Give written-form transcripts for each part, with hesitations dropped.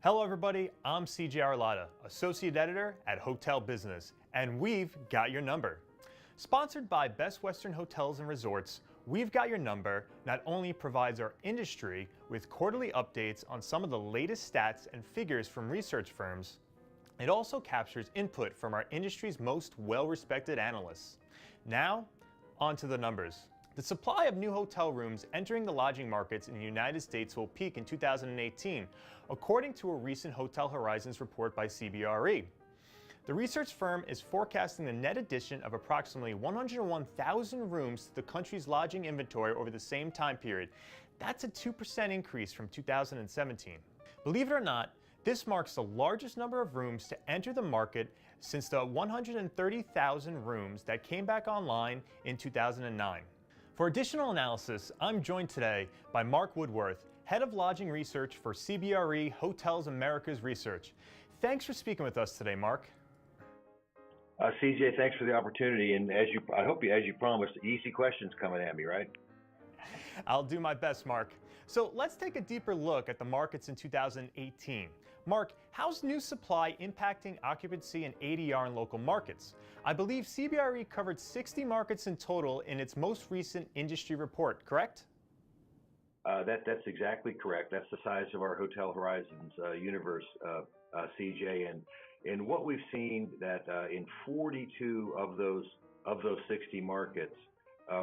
Hello everybody, I'm CJ Arlotta, Associate Editor at Hotel Business, and we've got your number. Sponsored by Best Western Hotels and Resorts, We've Got Your Number not only provides our industry with quarterly updates on some of the latest stats and figures from research firms, it also captures input from our industry's most well-respected analysts. Now, on to the numbers. The supply of new hotel rooms entering the lodging markets in the United States will peak in 2018, according to a recent Hotel Horizons report by CBRE. The research firm is forecasting the net addition of approximately 101,000 rooms to the country's lodging inventory over the same time period. That's a 2% increase from 2017. Believe it or not, this marks the largest number of rooms to enter the market since the 130,000 rooms that came back online in 2009. For additional analysis, I'm joined today by Mark Woodworth, Head of Lodging Research for CBRE Hotels Americas Research. Thanks for speaking with us today, Mark. CJ, thanks for the opportunity, and as you promised, easy questions coming at me, right? I'll do my best, Mark. So let's take a deeper look at the markets in 2018. Mark, how's new supply impacting occupancy and ADR in local markets? I believe CBRE covered 60 markets in total in its most recent industry report, correct? That's exactly correct. That's the size of our Hotel Horizons universe, CJ. And what we've seen that in 42 of those 60 markets,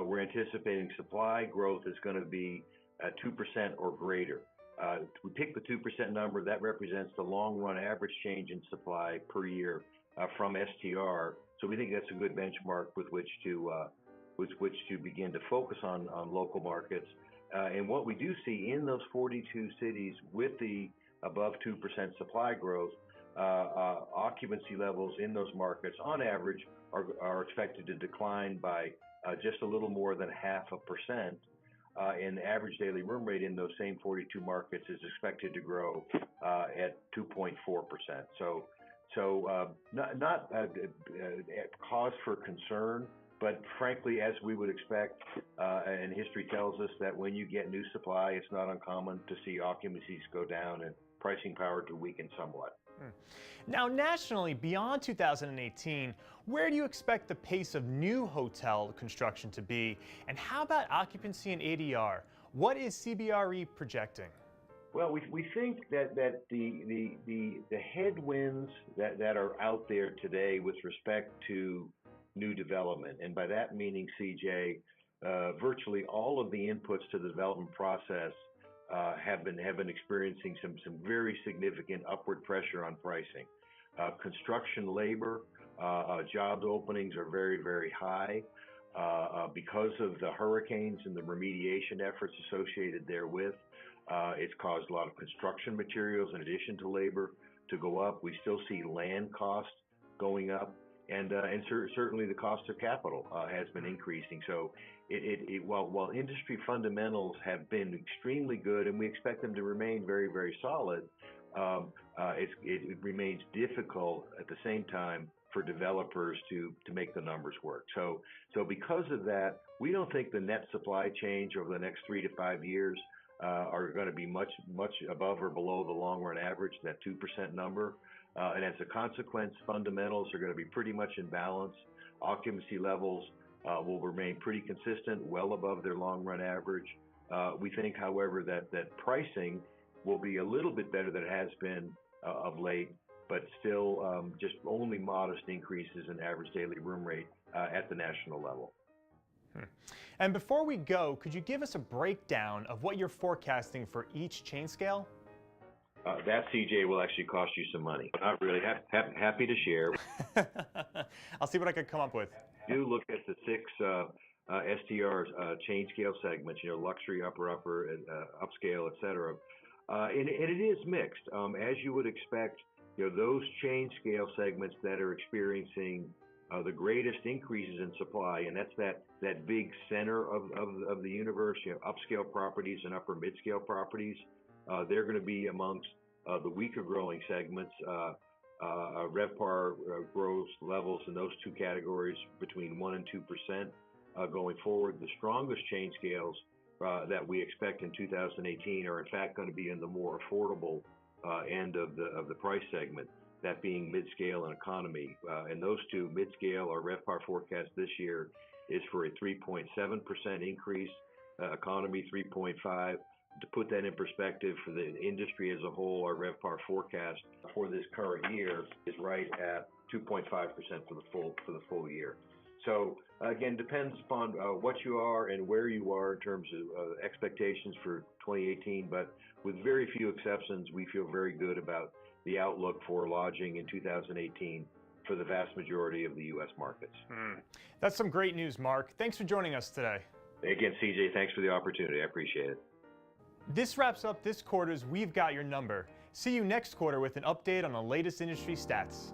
we're anticipating supply growth is going to be 2% or greater. We pick the 2% number, that represents the long-run average change in supply per year from STR. So we think that's a good benchmark with which to begin to focus on local markets. And what we do see in those 42 cities with the above 2% supply growth, occupancy levels in those markets on average are expected to decline by just a little more than 0.5%. And the average daily room rate in those same 42 markets is expected to grow at 2.4%. So not cause for concern, but frankly, as we would expect, and history tells us that when you get new supply, it's not uncommon to see occupancies go down and pricing power to weaken somewhat. Now, nationally, beyond 2018, where do you expect the pace of new hotel construction to be? And how about occupancy and ADR? What is CBRE projecting? Well, we think that the headwinds that are out there today with respect to new development, and by that meaning, CJ, virtually all of the inputs to the development process have been experiencing some very significant upward pressure on pricing. Construction labor, job openings are very, very high because of the hurricanes and the remediation efforts associated therewith. It's caused a lot of construction materials in addition to labor to go up. We still see land costs going up, and certainly the cost of capital has been increasing. So while industry fundamentals have been extremely good, and we expect them to remain very, very solid, it remains difficult at the same time for developers to make the numbers work. So because of that, we don't think the net supply change over the next 3 to 5 years are going to be much above or below the long-run average, that 2% number. And as a consequence, fundamentals are going to be pretty much in balance. Occupancy levels will remain pretty consistent, well above their long-run average. We think, however, that pricing will be a little bit better than it has been of late, but still just only modest increases in average daily room rate at the national level. And before we go, could you give us a breakdown of what you're forecasting for each chain scale? That, CJ, will actually cost you some money. Not really. Happy to share. I'll see what I can come up with. Do look at the 6 STR chain scale segments, luxury, upper, upscale, et cetera. And it is mixed. As you would expect, those chain scale segments that are experiencing the greatest increases in supply, and that's that big center of the universe, upscale properties and upper mid-scale properties, they're going to be amongst the weaker growing segments. RevPAR growth levels in those two categories between 1% and 2% going forward. The strongest chain scales that we expect in 2018 are in fact going to be in the more affordable end of the price segment, that being mid-scale and economy. And those two, mid-scale, our RevPAR forecast this year is for a 3.7% increase, economy 3.5. To put that in perspective for the industry as a whole, our RevPAR forecast for this current year is right at 2.5% for the full year. So again, depends upon what you are and where you are in terms of expectations for 2018. But with very few exceptions, we feel very good about the outlook for lodging in 2018 for the vast majority of the U.S. markets. That's some great news, Mark. Thanks for joining us today. Again, CJ, thanks for the opportunity. I appreciate it. This wraps up this quarter's We've Got Your Number. See you next quarter with an update on the latest industry stats.